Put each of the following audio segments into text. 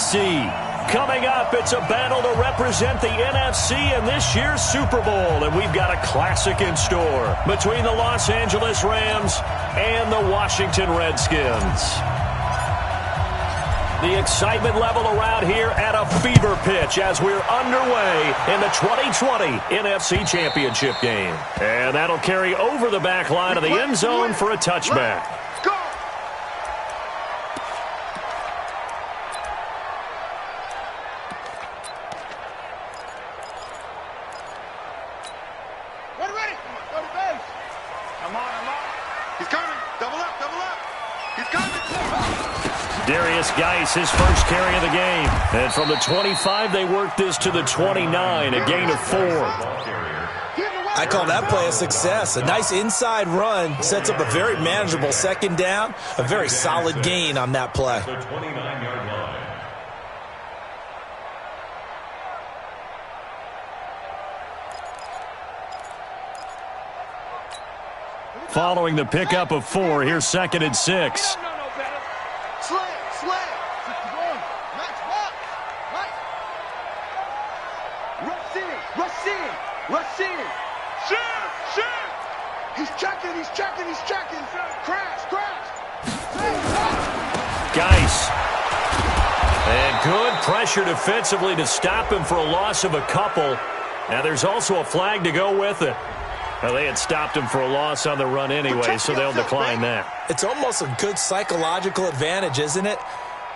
AFC. Coming up, it's a battle to represent the NFC in this year's Super Bowl, and we've got a classic in store between the Los Angeles Rams and the Washington Redskins. The excitement level around here at a fever pitch as we're underway in the 2020 NFC Championship game. And that'll carry over the back line of the end zone for a touchback. His first carry of the game. And from the 25, they worked this to the 29, a gain of 4. I call that play a success. A nice inside run sets up a very manageable second down, a very solid gain on that play. Following the pickup of 4, here's 2nd and 6. And good pressure defensively to stop him for a loss of a couple. Now there's also a flag to go with it. Well, they had stopped him for a loss on the run anyway, so they'll decline that. It's almost a good psychological advantage, isn't it?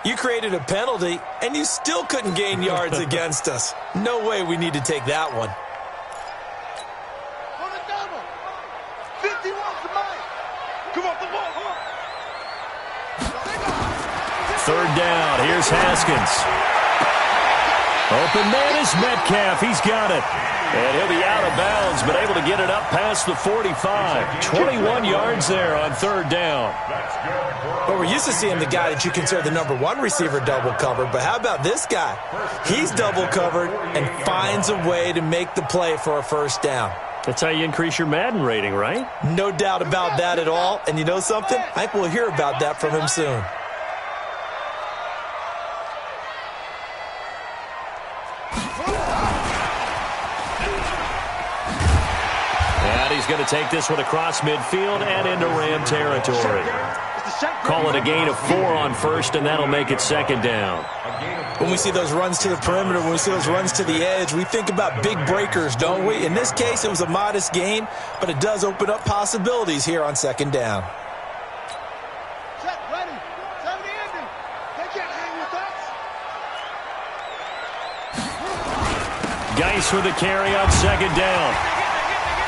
You created a penalty, and you still couldn't gain yards against us. No way we need to take that one. Third down. Here's Haskins. Open man is Metcalf. He's got it. And he'll be out of bounds, but able to get it up past the 45. 21 yards there on third down. Well, we're used to seeing the guy that you consider the number 1 receiver double covered, but how about this guy? He's double covered and finds a way to make the play for a first down. That's how you increase your Madden rating, right? No doubt about that at all. And you know something? I think we'll hear about that from him soon. He's going to take this one across midfield and into Ram territory. Call it a gain of 4 on first, and that'll make it second down. When we see those runs to the perimeter, when we see those runs to the edge, we think about big breakers, don't we? In this case, it was a modest gain, but it does open up possibilities here on second down. Geis with the carry on second down.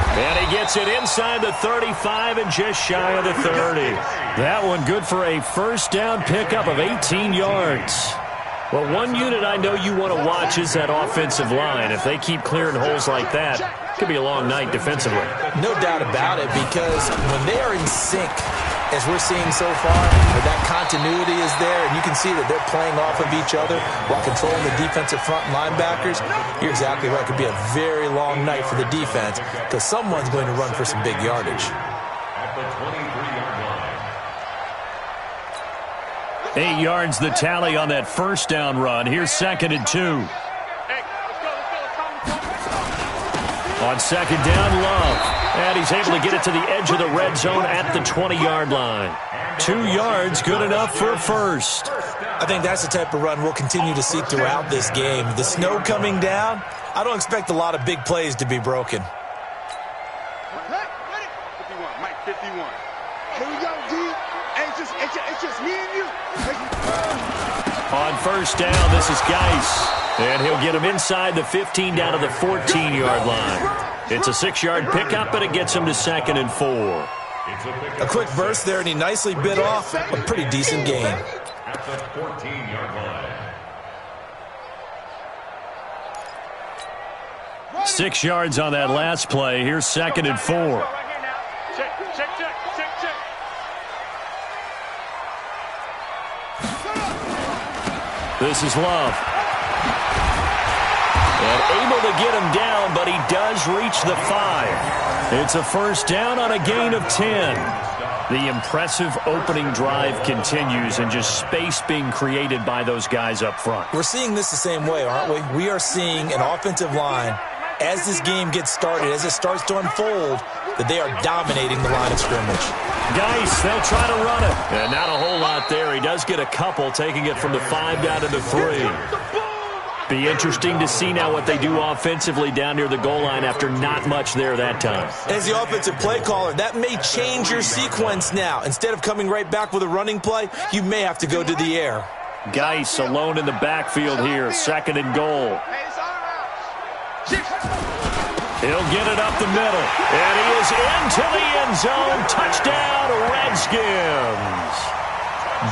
And he gets it inside the 35 and just shy of the 30. That one good for a first down pickup of 18 yards. Well, one unit I know you want to watch is that offensive line. If they keep clearing holes like that, it could be a long night defensively. No doubt about it, because when they are in sync, as we're seeing so far, that continuity is there, and you can see that they're playing off of each other while controlling the defensive front linebackers. You're exactly right. It could be a very long night for the defense because someone's going to run for some big yardage. At the 23-yard line. 8 yards the tally on that first down run. Here's 2nd and 2. On second down, Love. And he's able to get it to the edge of the red zone at the 20-yard line. 2 yards, good enough for a first. I think that's the type of run we'll continue to see throughout this game. The snow coming down, I don't expect a lot of big plays to be broken. 51, Mike 51. Here we go, D. It's just me and you. On first down, this is Geis. And he'll get him inside the 15 down to the 14-yard line. It's a 6-yard pickup, but it gets him to 2nd and 4. A quick burst there, and he nicely bit off a pretty decent gain. At the 14-yard line. 6 yards on that last play. Here's 2nd and 4. This is Love. And able to get him down, but he does reach the 5. It's a first down on a gain of 10. The impressive opening drive continues and just space being created by those guys up front. We're seeing this the same way, aren't we? We are seeing an offensive line, as this game gets started, as it starts to unfold, that they are dominating the line of scrimmage. Geis, they'll try to run it. And not a whole lot there. He does get a couple, taking it from the 5 down to the 3. Be interesting to see now what they do offensively down near the goal line after not much there that time. As the offensive play caller, that may change your sequence now. Instead of coming right back with a running play, you may have to go to the air. Geis alone in the backfield here, 2nd and goal. He'll get it up the middle, and he is into the end zone. Touchdown, Redskins.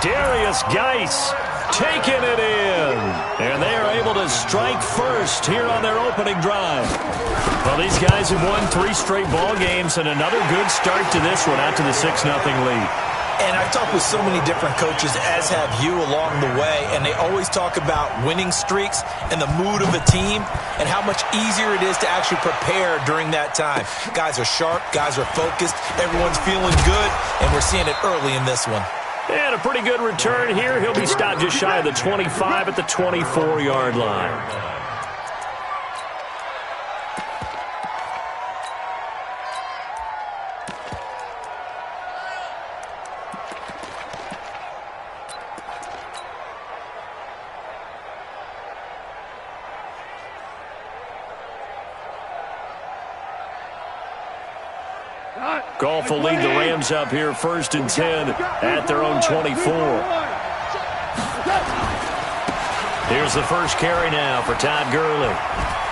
Darius Geis taking it in, and they are able to strike first here on their opening drive. Well, these guys have won 3 straight ball games, and another good start to this one out to the 6-0 lead. And I've talked with so many different coaches, as have you, along the way, and they always talk about winning streaks and the mood of a team and how much easier it is to actually prepare during that time. Guys are sharp, guys are focused, everyone's feeling good, and we're seeing it early in this one. And a pretty good return here. He'll be stopped just shy of the 25 at the 24-yard line. Goff will lead the Rams up here 1st and 10 at their own 24. Here's the first carry now for Todd Gurley.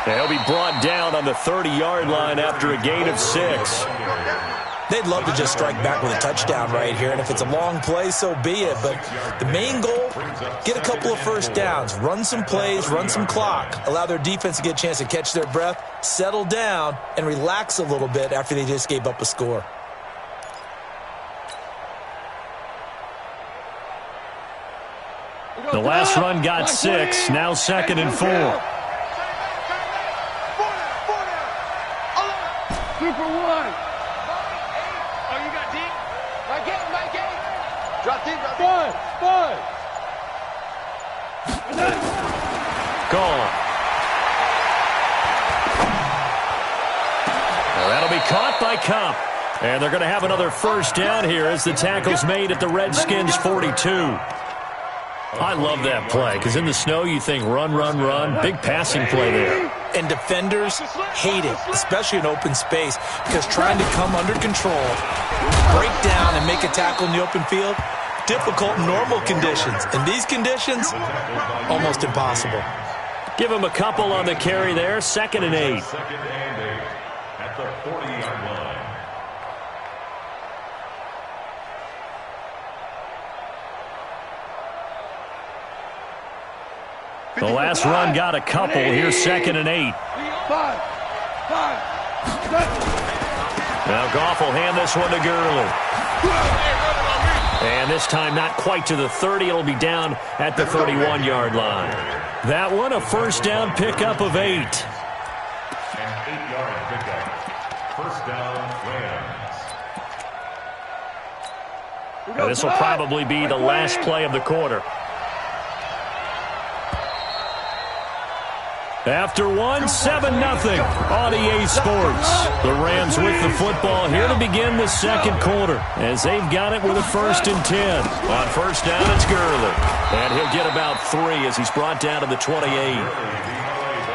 He'll be brought down on the 30-yard line after a gain of 6. They'd love to just strike back with a touchdown right here, and if it's a long play, so be it. But the main goal, get a couple of first downs, run some plays, run some clock, allow their defense to get a chance to catch their breath, settle down, and relax a little bit after they just gave up a score. The last run got 6, now 2nd and 4. Super 1. Oh, you got deep? Right game. Drop deep. Fun. Gone. Well, that'll be caught by Cup. And they're going to have another first down here as the tackle's made at the Redskins' 42. I love that play, because in the snow you think run. Big passing play there. And defenders hate it, especially in open space, because trying to come under control, break down, and make a tackle in the open field, difficult in normal conditions. In these conditions, almost impossible. Give him a couple on the carry there, 2nd and 8. At the 40-yard line. The last run got a couple. Here's 2nd and 8. Now Goff will hand this one to Gurley. And this time not quite to the 30. It'll be down at the 31-yard line. That one a first down pickup of 8. An 8-yard pickup. First down, Rams. Now, this will probably be the last play of the quarter. After 7-0 on EA Sports. The Rams with the football here to begin the second quarter as they've got it with a 1st and 10. On first down, it's Gurley. And he'll get about 3 as he's brought down to the 28.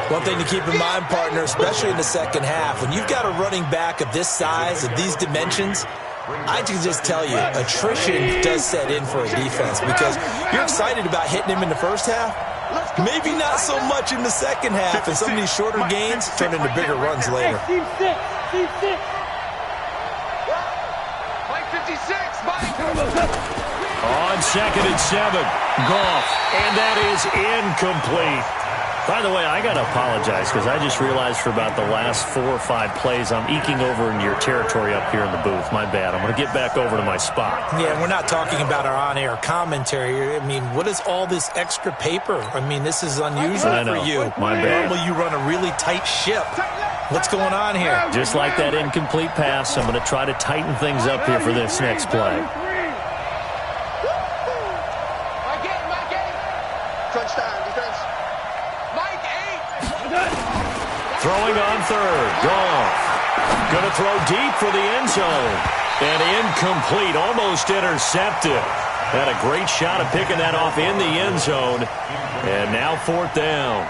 One thing to keep in mind, partner, especially in the second half, when you've got a running back of this size, of these dimensions, I can just tell you, attrition does set in for a defense because you're excited about hitting him in the first half. Maybe not so much in the second half, and some of these shorter gains turn into bigger runs later. Team 6. Mike 56, Mike. On 2nd and 7, Goff, and that is incomplete. By the way, I got to apologize because I just realized for about the last 4 or 5 plays I'm eking over into your territory up here in the booth. My bad. I'm going to get back over to my spot. Yeah, we're not talking about our on-air commentary. I mean, what is all this extra paper? I mean, this is unusual for you. My bad. Normally you run a really tight ship. What's going on here? Just like that incomplete pass, I'm going to try to tighten things up here for this next play. Throwing on third. Goff. Going to throw deep for the end zone. And incomplete. Almost intercepted. Had a great shot at picking that off in the end zone. And now fourth down.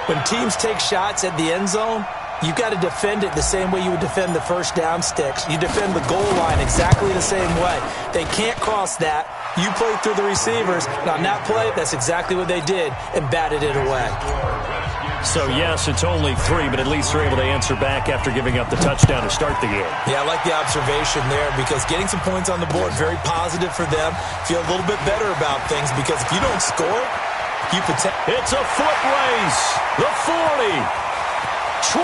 When teams take shots at the end zone, you've got to defend it the same way you would defend the first down sticks. You defend the goal line exactly the same way. They can't cross that. You play through the receivers. And on that play, that's exactly what they did and batted it away. So, yes, it's only 3, but at least they're able to answer back after giving up the touchdown to start the game. Yeah, I like the observation there because getting some points on the board, very positive for them. Feel a little bit better about things because if you don't score, you protect. It's a foot race. The 40, 20,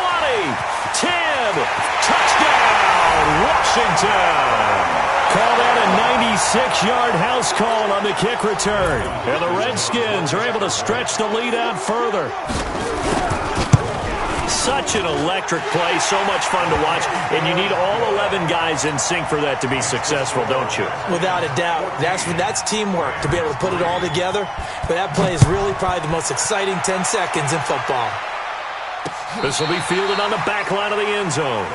10, touchdown, Washington. Call that a 96-yard house call on the kick return. And the Redskins are able to stretch the lead out further. Such an electric play, so much fun to watch, and you need all 11 guys in sync for that to be successful, don't you? Without a doubt. That's teamwork, to be able to put it all together. But that play is really probably the most exciting 10 seconds in football. This will be fielded on the back line of the end zone.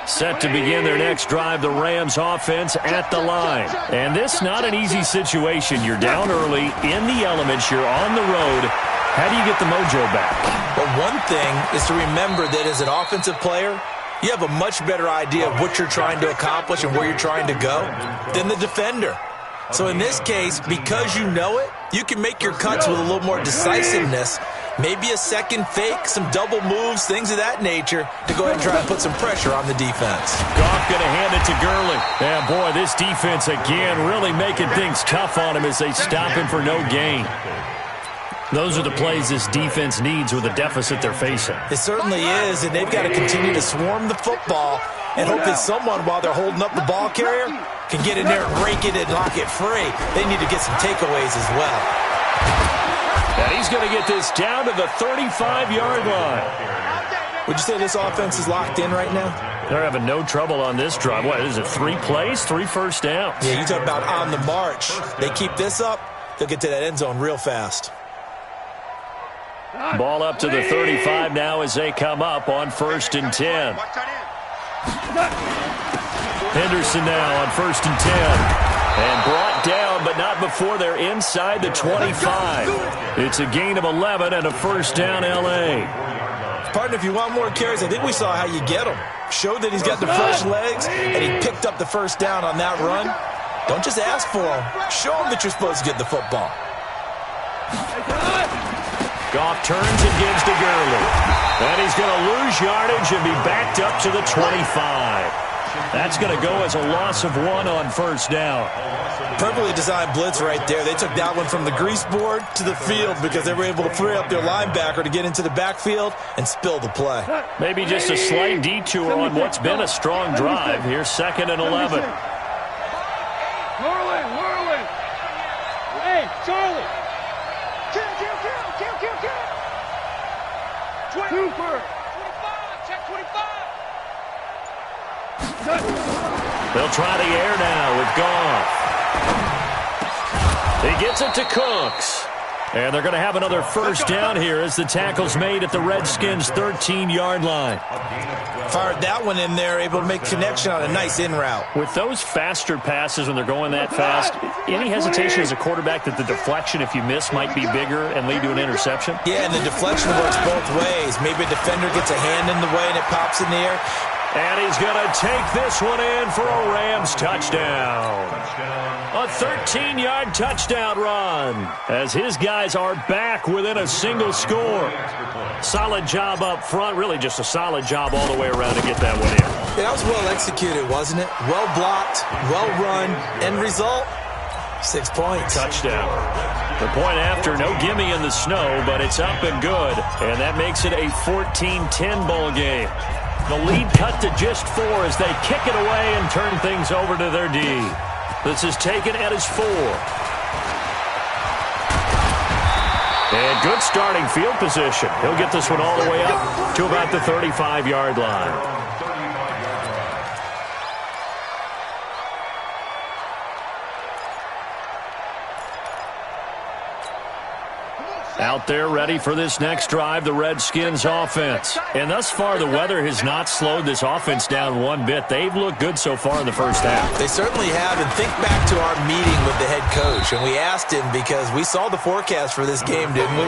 Set to begin their next drive, the Rams offense at the line. And this not an easy situation. You're down early, in the elements, you're on the road. How do you get the mojo back? Well, one thing is to remember that as an offensive player, you have a much better idea of what you're trying to accomplish and where you're trying to go than the defender. So in this case, because you know it, you can make your cuts with a little more decisiveness. Maybe a second fake, some double moves, things of that nature to go ahead and try and put some pressure on the defense. Goff going to hand it to Gurley. Yeah, boy, this defense again really making things tough on him as they stop him for no gain. Those are the plays this defense needs with the deficit they're facing. It certainly is, and they've got to continue to swarm the football and hope that someone, while they're holding up the ball carrier, can get in there and rake it and lock it free. They need to get some takeaways as well. And he's going to get this down to the 35-yard line. Would you say this offense is locked in right now? They're having no trouble on this drive. What is it, 3 plays, 3 first downs? Yeah, you talk about on the march. They keep this up, they'll get to that end zone real fast. Ball up to the 35 now as they come up on 1st and 10. Henderson now on 1st and 10. And brought down, but not before they're inside the 25. It's a gain of 11 and a first down, L.A. Partner, if you want more carries, I think we saw how you get him. Showed that he's got the fresh legs, and he picked up the first down on that run. Don't just ask for him. Show him that you're supposed to get the football. Goff turns and gives to Gurley. And he's going to lose yardage and be backed up to the 25. That's going to go as a loss of 1 on first down. Perfectly designed blitz right there. They took that one from the grease board to the field because they were able to free up their linebacker to get into the backfield and spill the play. Maybe just a slight detour on what's been a strong drive. Here's 2nd and 11. Whirling. Hey, Charlie. Kill. 25. Check 25. They'll try the air now with Goff. He gets it to Cooks. And they're going to have another first down here as the tackle's made at the Redskins' 13-yard line. Fired that one in there, able to make connection on a nice in route. With those faster passes when they're going that fast, any hesitation as a quarterback that the deflection, if you miss, might be bigger and lead to an interception? Yeah, and the deflection works both ways. Maybe a defender gets a hand in the way and it pops in the air. And he's going to take this one in for a Rams touchdown. A 13-yard touchdown run as his guys are back within a single score. Solid job up front, really just a solid job all the way around to get that one in. Yeah, that was well executed, wasn't it? Well blocked, well run, end result, 6 points. Touchdown. The point after, no gimme in the snow, but it's up and good. And that makes it a 14-10 ball game. The lead cut to just 4 as they kick it away and turn things over to their D. This is taken at his 4. And good starting field position. He'll get this one all the way up to about the 35-yard line. Out there ready for this next drive, the Redskins offense. And thus far, the weather has not slowed this offense down one bit. They've looked good so far in the first half. They certainly have. And think back to our meeting with the head coach. And we asked him because we saw the forecast for this game, didn't we?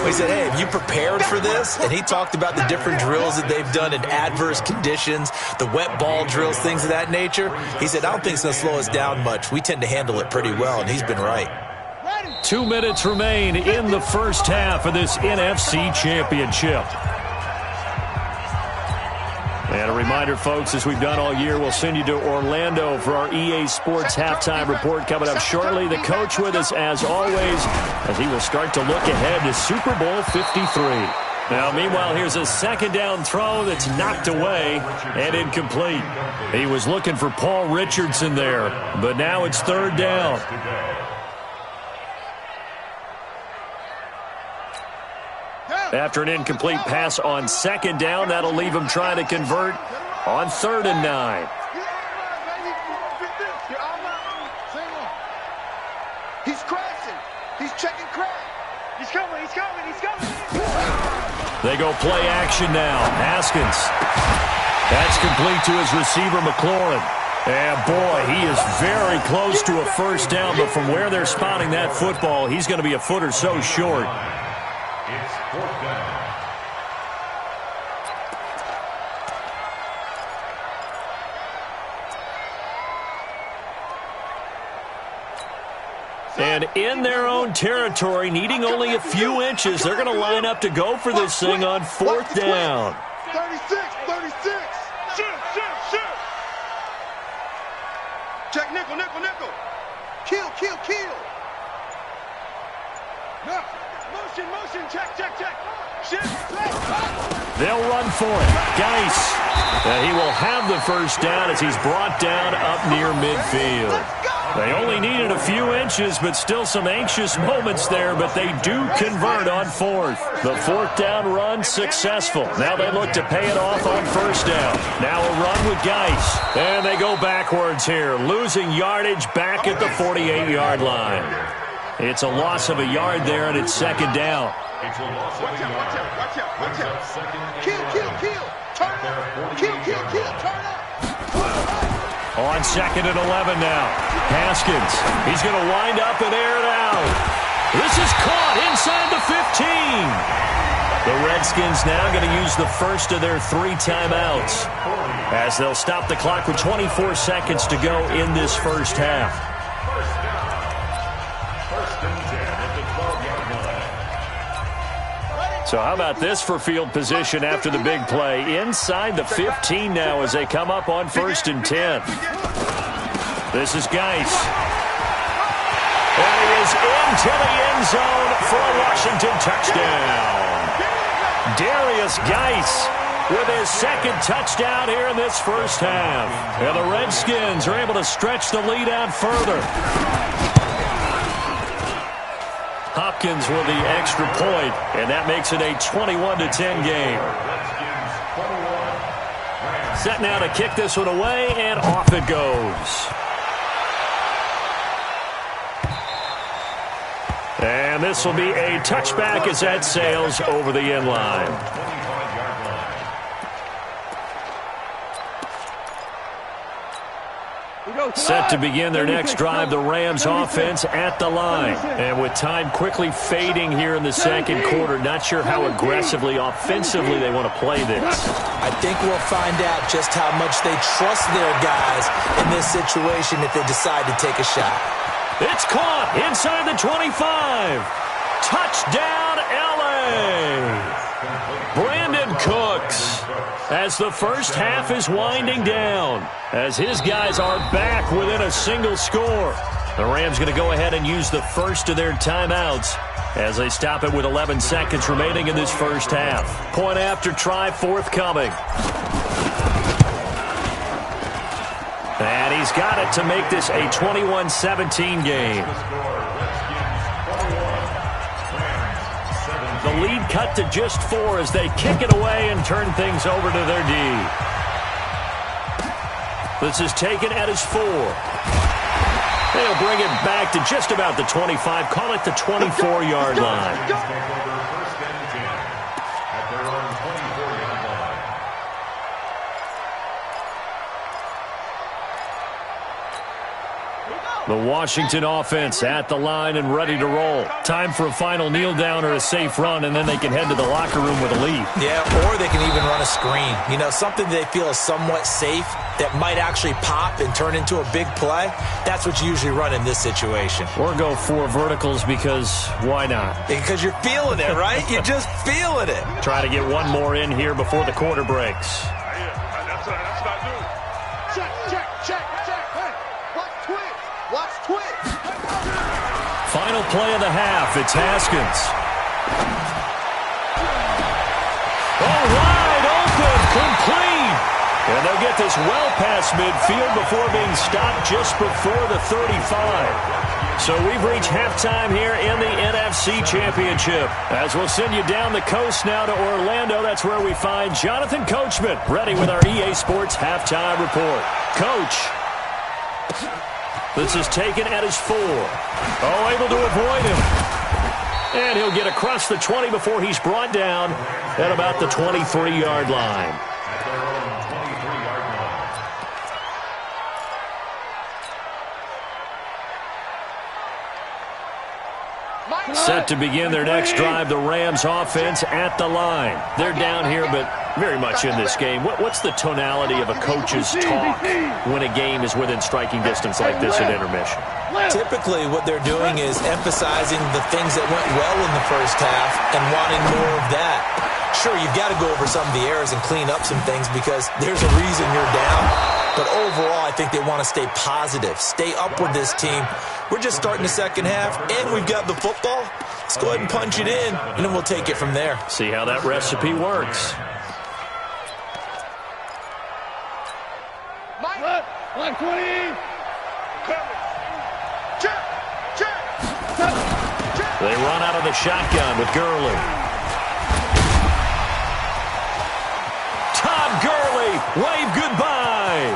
We said, hey, have you prepared for this? And he talked about the different drills that they've done in adverse conditions, the wet ball drills, things of that nature. He said, I don't think it's going to slow us down much. We tend to handle it pretty well, and he's been right. 2 minutes remain in the first half of this NFC Championship. And a reminder, folks, as we've done all year, we'll send you to Orlando for our EA Sports Halftime Report coming up shortly. The coach with us, as always, as he will start to look ahead to Super Bowl 53. Now, meanwhile, here's a second down throw that's knocked away and incomplete. He was looking for Paul Richardson there, but now it's third down. After an incomplete pass on second down, that'll leave him trying to convert on 3rd and 9. He's crashing. He's checking crack. He's coming. He's coming. He's coming. They go play action now. Haskins. That's complete to his receiver, McLaurin. And, boy, he is very close to a first down, but from where they're spotting that football, he's going to be a foot or so short. It's 4th down. And in their own territory, needing only a few inches, they're going to line up to go for this thing on 4th down. 36. Shoot. Check nickel. Kill. Motion. Check. Shift. They'll run for it. Geis. And he will have the first down as he's brought down up near midfield. They only needed a few inches, but still some anxious moments there, but they do convert on 4th. The 4th down run successful. Now they look to pay it off on 1st down. Now a run with Geis. And they go backwards here, losing yardage back at the 48-yard line. It's a loss of a yard there, and it's 2nd down. It's a loss of a yard. Watch out. Kill. Turn up. Kill. Turn up. On 2nd and 11 now. Haskins. He's going to wind up and air it out. This is caught inside the 15. The Redskins now going to use the first of their 3 timeouts as they'll stop the clock with 24 seconds to go in this first half. First and 10 at the 12-yard line. So how about this for field position after the big play? Inside the 15 now as they come up on 1st and 10. This is Geis. And he is into the end zone for a Washington touchdown. Darius Geis with his 2nd touchdown here in this first half. And the Redskins are able to stretch the lead out further. Hopkins with the extra point, and that makes it a 21-10 game. Set now to kick this one away, and off it goes. And this will be a touchback as that sails over the end line. Set to begin their next drive, the Rams offense at the line. And with time quickly fading here in the second quarter, not sure how aggressively, offensively they want to play this. I think we'll find out just how much they trust their guys in this situation if they decide to take a shot. It's caught inside the 25. Touchdown, L.A. Brandon Cooks, as the first half is winding down, as his guys are back within a single score. The Rams going to go ahead and use the first of their timeouts as they stop it with 11 seconds remaining in this first half. Point after try forthcoming. And he's got it to make this a 21-17 game. lead cut to just 4 as they kick it away and turn things over to their D. This is taken at his 4. They'll bring it back to just about the 25. Call it the 24-yard line. The Washington offense at the line and ready to roll. Time for a final kneel down or a safe run, and then they can head to the locker room with a lead. Yeah, or they can even run a screen. You know, something they feel is somewhat safe that might actually pop and turn into a big play. That's what you usually run in this situation. Or go 4 verticals because why not? Because you're feeling it, right? You're just feeling it. Try to get one more in here before the quarter breaks. That's what I do. Check. Hey, watch twitch. Final play of the half. It's Haskins. Oh, wide open, complete. And they'll get this well past midfield before being stopped just before the 35. So we've reached halftime here in the NFC Championship. As we'll send you down the coast now to Orlando, that's where we find Jonathan Coachman ready with our EA Sports Halftime Report. Coach. This is taken at his 4. Oh, able to avoid him. And he'll get across the 20 before he's brought down at about the 23-yard line. Set to begin their next drive, the Rams offense at the line. They're down here, but very much in this game. What's the tonality of a coach's talk when a game is within striking distance like this at intermission? Typically, what they're doing is emphasizing the things that went well in the first half and wanting more of that. Sure, you've got to go over some of the errors and clean up some things because there's a reason you're down. But overall, I think they want to stay positive, stay up with this team. We're just starting the second half, and we've got the football. Let's go ahead and punch it in, and then we'll take it from there. See how that recipe works. Line 20. Check. They run out of the shotgun with Gurley. Todd Gurley, wave goodbye.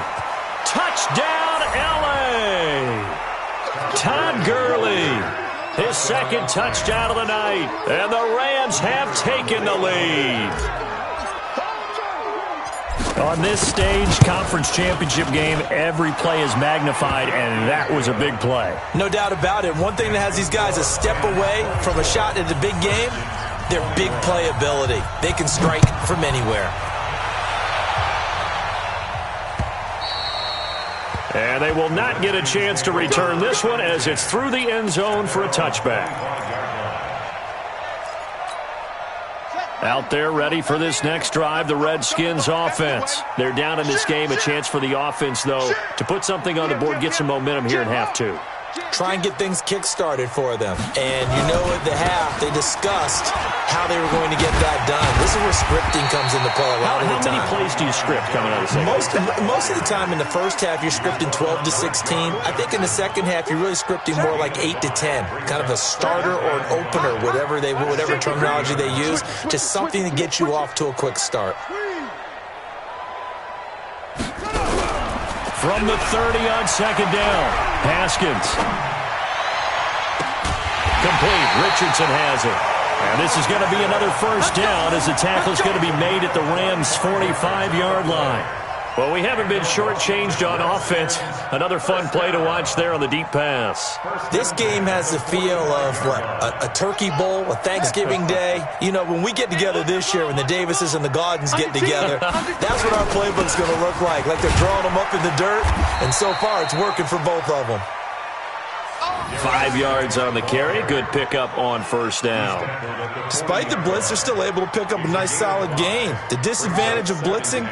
Touchdown, L.A. Todd Gurley, his second touchdown of the night. And the Rams have taken the lead. On this stage, conference championship game, every play is magnified, and that was a big play. No doubt about it. One thing that has these guys a step away from a shot at the big game, their big play ability. They can strike from anywhere. And they will not get a chance to return this one as it's through the end zone for a touchback. Out there ready for this next drive, the Redskins offense. They're down in this game. A chance for the offense, though, to put something on the board, get some momentum here in half 2. Try and get things kick-started for them. And you know at the half, they discussed how they were going to get that done. This is where scripting comes into play a lot of the time. How many plays do you script coming out of the second? Most of the time in the first half, you're scripting 12 to 16. I think in the second half, you're really scripting more like 8 to 10. Kind of a starter or an opener, whatever terminology they use. Just something to get you off to a quick start. From the 30 on second down, Haskins. Complete. Richardson has it. And this is going to be another first down as the tackle is going to be made at the Rams' 45-yard line. Well, we haven't been shortchanged on offense. Another fun play to watch there on the deep pass. This game has the feel of, a turkey bowl, a Thanksgiving day. You know, when we get together this year, when the Davises and the Gaudens get together, that's what our playbook's going to look like. Like they're drawing them up in the dirt, and so far it's working for both of them. 5 yards on the carry. Good pickup on first down. Despite the blitz, they're still able to pick up a nice, solid gain. The disadvantage of blitzing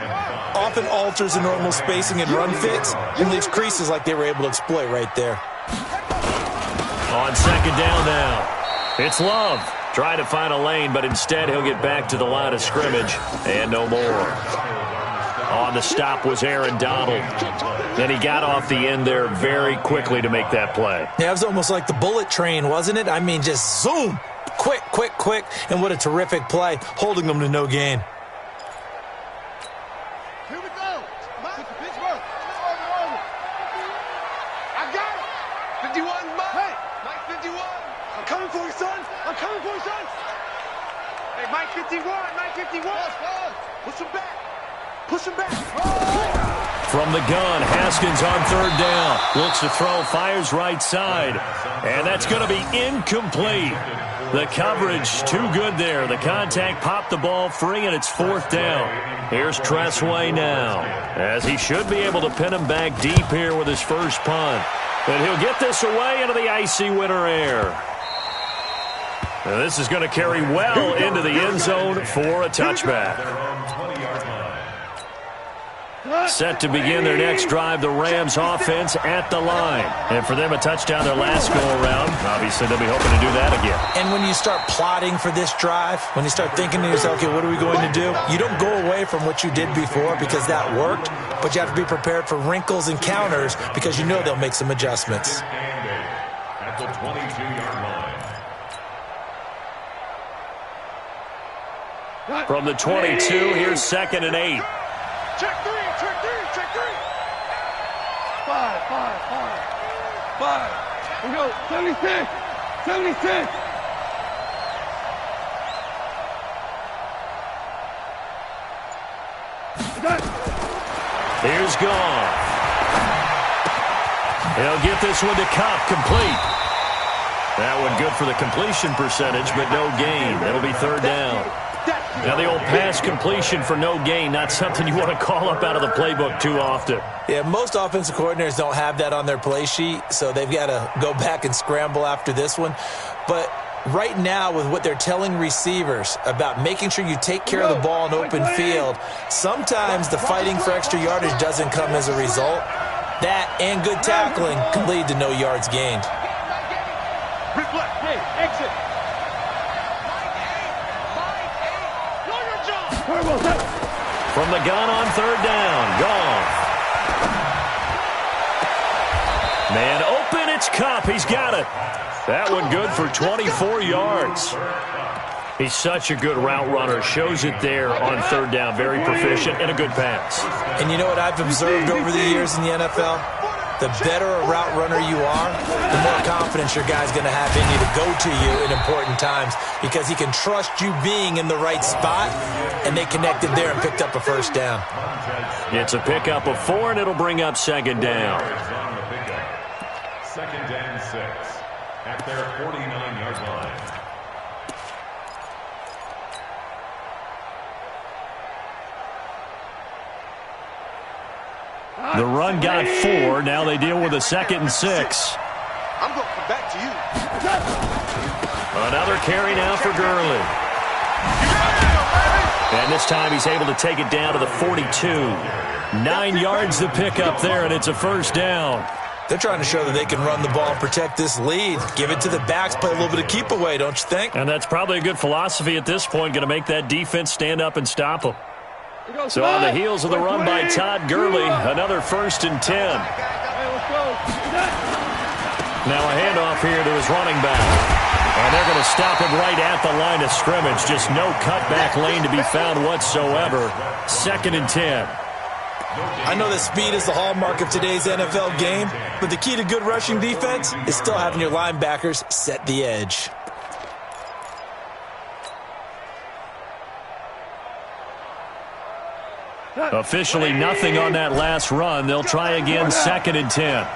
often alters the normal spacing and run fits and leaves creases like they were able to exploit right there. On second down now, it's Love. Trying to find a lane, but instead he'll get back to the line of scrimmage and no more. On the stop was Aaron Donald. Then he got off the end there very quickly to make that play. Yeah, it was almost like the bullet train, wasn't it? I mean, just zoom. Quick, quick, quick. And what a terrific play, holding them to no gain. Here we go. Pittsburgh. I got it. 51, Mike. Hey. Mike 51. I'm coming for you, son. I'm coming for you, son. Hey, Mike 51. Mike 51. Push him back. Push him back. From the gun, Haskins on third down. Looks to throw, fires right side. And that's going to be incomplete. The coverage too good there. The contact popped the ball free, and it's fourth down. Here's Tressway now, as he should be able to pin him back deep here with his first punt. And he'll get this away into the icy winter air. And this is going to carry well into the end zone for a touchback. Set to begin their next drive, the Rams offense at the line. And for them, a touchdown their last go-around. Obviously, they'll be hoping to do that again. And when you start plotting for this drive, when you start thinking to yourself, okay, what are we going to do? You don't go away from what you did before because that worked, but you have to be prepared for wrinkles and counters because you know they'll make some adjustments. At the 22-yard line. From the 22, here's 2nd and 8. Check three. 5. We go. 76. 76. Here's Goff. He'll get this one to Cup, complete. That one good for the completion percentage, but no gain. That'll be third down. Now, the old pass completion for no gain, not something you want to call up out of the playbook too often. Yeah, most offensive coordinators don't have that on their play sheet, so they've got to go back and scramble after this one. But right now, with what they're telling receivers about making sure you take care of the ball in open field, sometimes the fighting for extra yardage doesn't come as a result. That and good tackling can lead to no yards gained. Hey, exit. From the gun on third down, Goff. Man open, it's Cup. He's got it. That one good for 24 yards. He's such a good route runner. Shows it there on third down. Very proficient and a good pass. And you know what I've observed over the years in the NFL? The better a route runner you are, the more confidence your guy's going to have in you to go to you in important times because he can trust you being in the right spot, and they connected there and picked up a first down. It's a pickup of 4, and it'll bring up second down. 2nd and 6 at their 49-yard line. The run got 4. Now they deal with a 2nd and 6. I'm going to come back to you. Another carry now for Gurley. And this time he's able to take it down to the 42. 9 yards to pick up there, and it's a first down. They're trying to show that they can run the ball and protect this lead. Give it to the backs, play a little bit of keep away, don't you think? And that's probably a good philosophy at this point, going to make that defense stand up and stop them. So on the heels of the run by Todd Gurley, another 1st and 10. Now a handoff here to his running back. And they're going to stop him right at the line of scrimmage. Just no cutback lane to be found whatsoever. 2nd and 10. I know that speed is the hallmark of today's NFL game, but the key to good rushing defense is still having your linebackers set the edge. Officially nothing on that last run. They'll try again, 2nd and 10.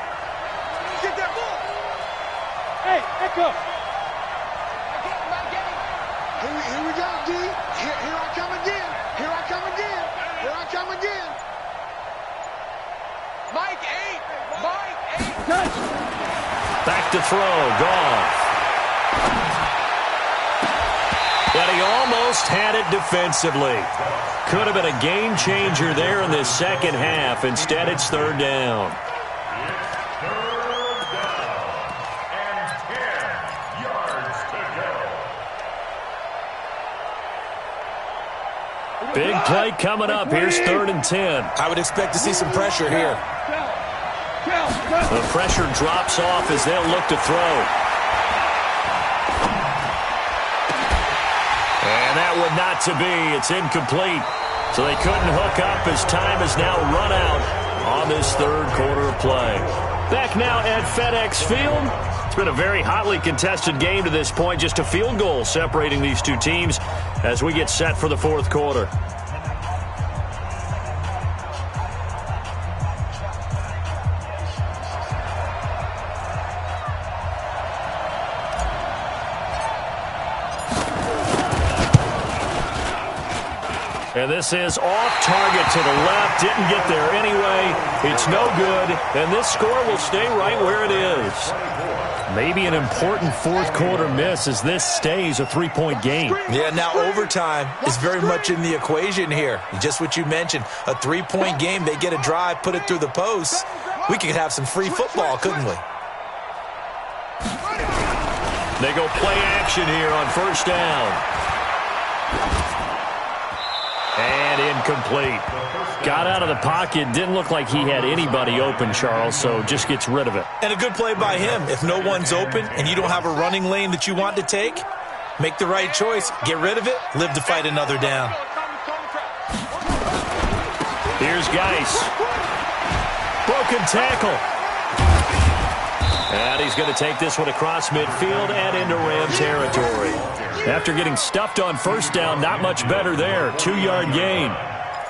Get that ball. Hey, Echo. Here we go, D. Here I come again. Here I come again. Here I come again. Mike 8. Mike 8. Back to throw. Goff. But he almost had it defensively. Could have been a game changer there in this second half. Instead, it's third down. Third down and 10 yards to go. Big play coming up. Here's 3rd and 10. I would expect to see some pressure here. The pressure drops off as they'll look to throw. That one not to be. It's incomplete. So they couldn't hook up as time has now run out on this third quarter of play. Back now at FedEx Field. It's been a very hotly contested game to this point. Just a field goal separating these two teams as we get set for the fourth quarter. And this is off target to the left. Didn't get there anyway. It's no good. And this score will stay right where it is. Maybe an important fourth quarter miss as this stays a three-point game. Yeah, now overtime is very much in the equation here. Just what you mentioned, a three-point game. They get a drive, put it through the posts. We could have some free football, couldn't we? They go play action here on first down. And incomplete. Got out of the pocket. Didn't look like he had anybody open, Charles, so just gets rid of it. And a good play by him. If no one's open and you don't have a running lane that you want to take, make the right choice. Get rid of it. Live to fight another down. Here's Geis. Broken tackle. And he's going to take this one across midfield and into Ram territory. After getting stuffed on first down, not much better there. 2-yard gain.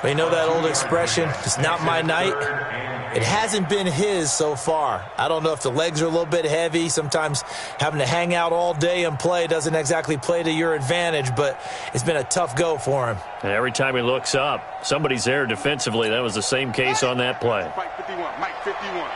Well, you know that old expression, it's not my night. It hasn't been his so far. I don't know if the legs are a little bit heavy. Sometimes having to hang out all day and play doesn't exactly play to your advantage, but it's been a tough go for him. And every time he looks up, somebody's there defensively. That was the same case on that play. Mike 51, Mike 51.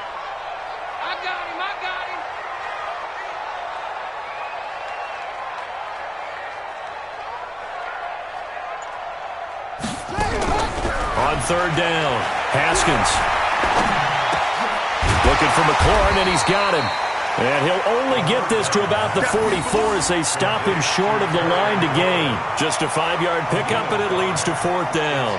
On third down, Haskins. Looking for McLaurin, and he's got him. And he'll only get this to about the 44 as they stop him short of the line to gain. Just a 5-yard pickup, and it leads to fourth down.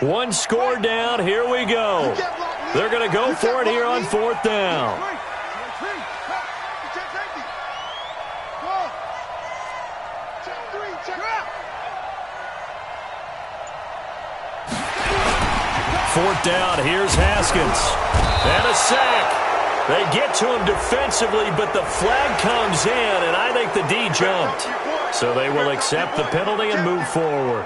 One score down. Here we go. They're going to go for it here on fourth down. Fourth down. Here's Haskins. And a sack. They get to him defensively, but the flag comes in, and I think the D jumped. So they will accept the penalty and move forward.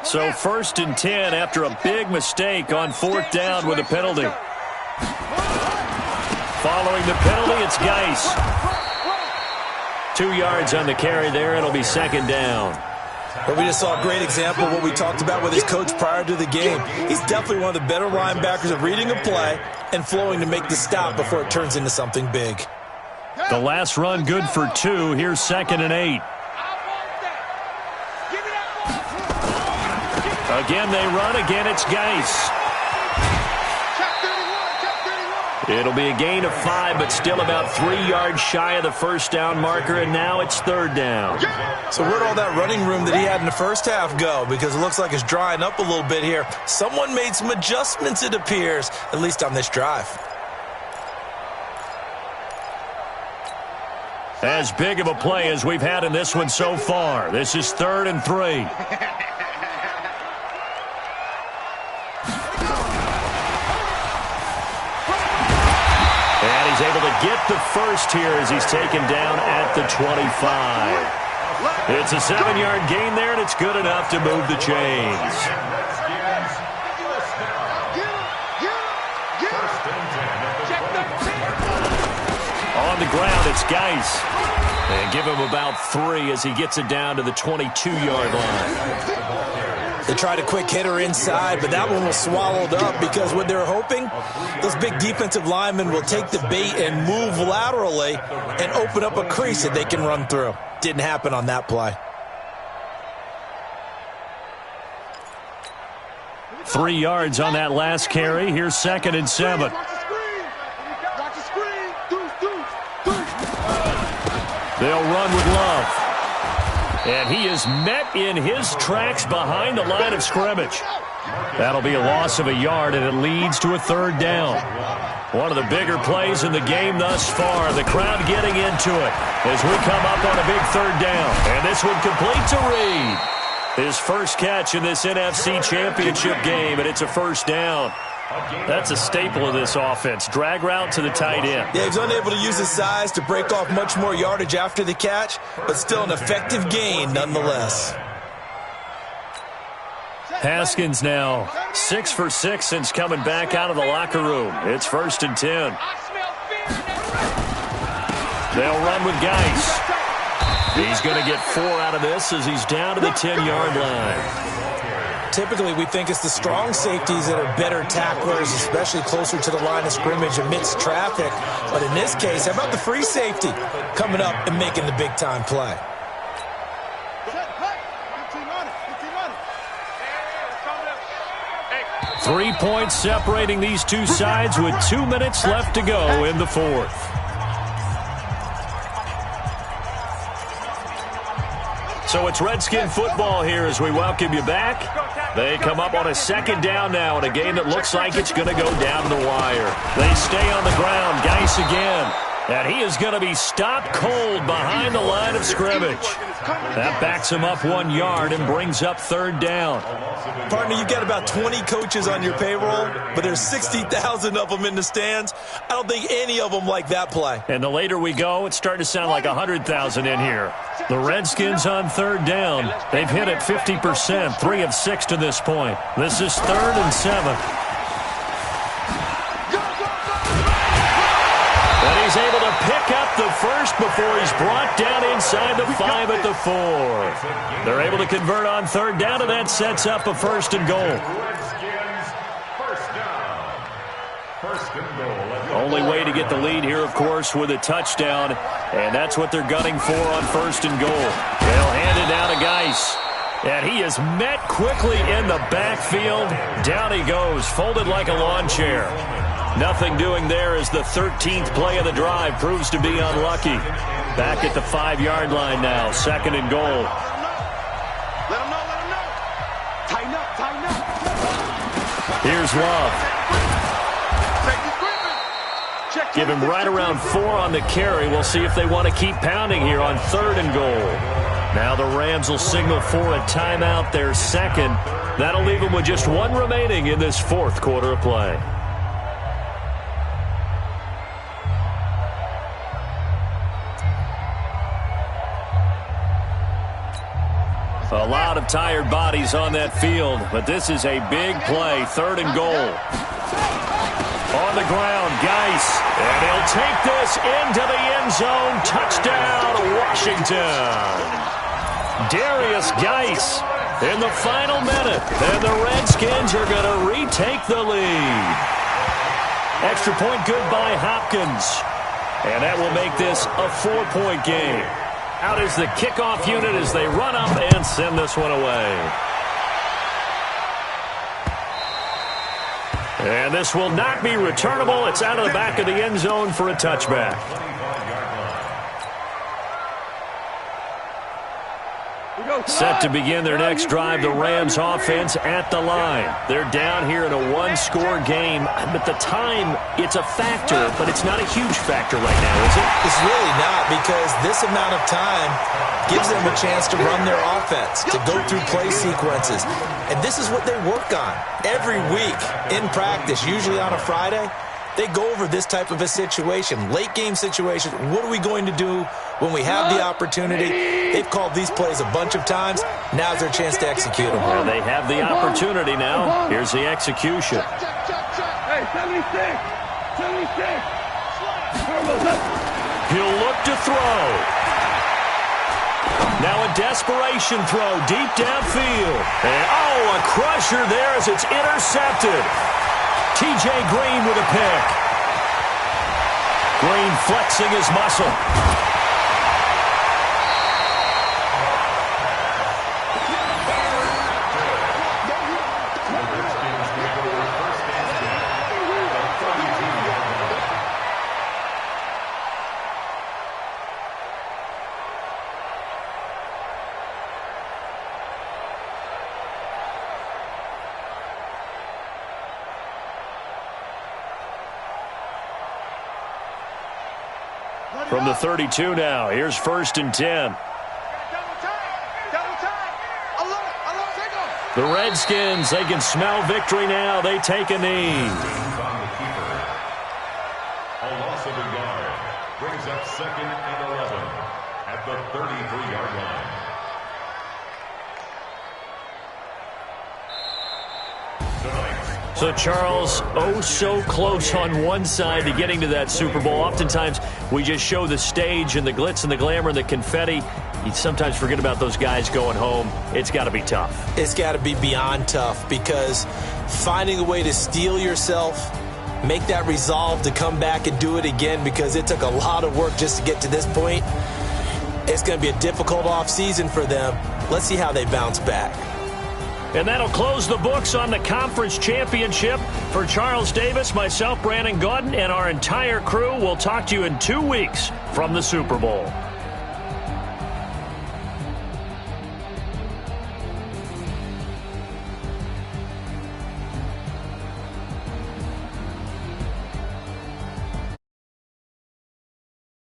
So first and 10 after a big mistake on fourth down with a penalty. Following the penalty, it's Geis. 2 yards on the carry there. It'll be second down. Well, we just saw a great example of what we talked about with his coach prior to the game. He's definitely one of the better linebackers at reading a play and flowing to make the stop before it turns into something big. The last run good for 2. Here's second and 8. Again, they run. Again, it's Geis. It'll be a gain of 5, but still about 3 yards shy of the first down marker, and now it's third down. So where'd all that running room that he had in the first half go? Because it looks like it's drying up a little bit here. Someone made some adjustments, it appears, at least on this drive. As big of a play as we've had in this one so far. This is 3rd and 3. And he's able to get the first here as he's taken down at the 25. It's a 7-yard gain there, and it's good enough to move the chains. On the ground, it's Geis. And give him about 3 as he gets it down to the 22-yard line. They tried a quick hitter inside, but that one was swallowed up because what they're hoping, those big defensive linemen will take the bait and move laterally and open up a crease that they can run through. Didn't happen on that play. 3 yards on that last carry. Here's 2nd and 7. They'll run with Love. And he is met in his tracks behind the line of scrimmage. That'll be a loss of a yard, and it leads to a third down. One of the bigger plays in the game thus far. The crowd getting into it as we come up on a big third down. And this one complete to Reed. His first catch in this NFC Championship game, and it's a first down. That's a staple of this offense. Drag route to the tight end. Yeah, he's unable to use his size to break off much more yardage after the catch, but still an effective gain nonetheless. Haskins now 6 for 6 since coming back out of the locker room. It's 1st and 10. They'll run with Geis. He's going to get 4 out of this as he's down to the 10-yard line. Typically, we think it's the strong safeties that are better tacklers, especially closer to the line of scrimmage amidst traffic. But in this case, how about the free safety coming up and making the big-time play? 3 points separating these two sides with 2 minutes left to go in the fourth. So it's Redskin football here as we welcome you back. They come up on a second down now in a game that looks like it's going to go down to the wire. They stay on the ground. Geis again. And he is going to be stopped cold behind the line of scrimmage. That backs him up 1 yard and brings up third down. Partner, you've got about 20 coaches on your payroll, but there's 60,000 of them in the stands. I don't think any of them like that play. And the later we go, it's starting to sound like 100,000 in here. The Redskins on third down. They've hit it 50%, 3 of 6 to this point. This is 3rd and 7. He's able to pick up the first before he's brought down inside the 5 at the 4. They're able to convert on third down, and that sets up a 1st and goal. Only way to get the lead here, of course, with a touchdown, and that's what they're gunning for on 1st and goal. They'll hand it down to Geis. And he is met quickly in the backfield. Down he goes, folded like a lawn chair. Nothing doing there as the 13th play of the drive proves to be unlucky. Back at the 5-yard line now, 2nd and goal. Let him know, let him know. Tighten up, tighten up. Here's Love. Give him right around 4 on the carry. We'll see if they want to keep pounding here on 3rd and goal. Now the Rams will signal for a timeout, their 2nd. That'll leave them with just 1 remaining in this 4th quarter of play. A lot of tired bodies on that field, but this is a big play, 3rd and goal. On the ground, Geis, and he'll take this into the end zone. Touchdown, Washington. Darius Geis in the final minute, and the Redskins are going to retake the lead. Extra point good by Hopkins, and that will make this a 4-point game. Out is the kickoff unit as they run up and send this one away. And this will not be returnable. It's out of the back of the end zone for a touchback. Set to begin their next drive, the Rams offense at the line. They're down here in a 1-score game, but the time, it's a factor, but it's not a huge factor right now, is it? It's really not, because this amount of time gives them a chance to run their offense, to go through play sequences. And this is what they work on every week in practice, usually on a Friday. They go over this type of a situation, late-game situation. What are we going to do when we have the opportunity? They've called these plays a bunch of times. Now's their chance to execute them. Well, they have the opportunity now. Here's the execution. Hey, 76! 76! He'll look to throw. Now a desperation throw deep downfield. And, a crusher there as it's intercepted. T.J. Green with a pick. Green flexing his muscle. From the 32 now, here's 1st and 10. The Redskins, they can smell victory now. They take a knee. A loss of a yard brings up 2nd and 11 at the 33-yard line. So, Charles, oh so close on one side to getting to that Super Bowl. Oftentimes, we just show the stage and the glitz and the glamour and the confetti. You sometimes forget about those guys going home. It's got to be tough. It's got to be beyond tough, because finding a way to steel yourself, make that resolve to come back and do it again, because it took a lot of work just to get to this point. It's going to be a difficult offseason for them. Let's see how they bounce back. And that'll close the books on the conference championship. For Charles Davis, myself, Brandon Gaudin, and our entire crew, we'll talk to you in 2 weeks from the Super Bowl.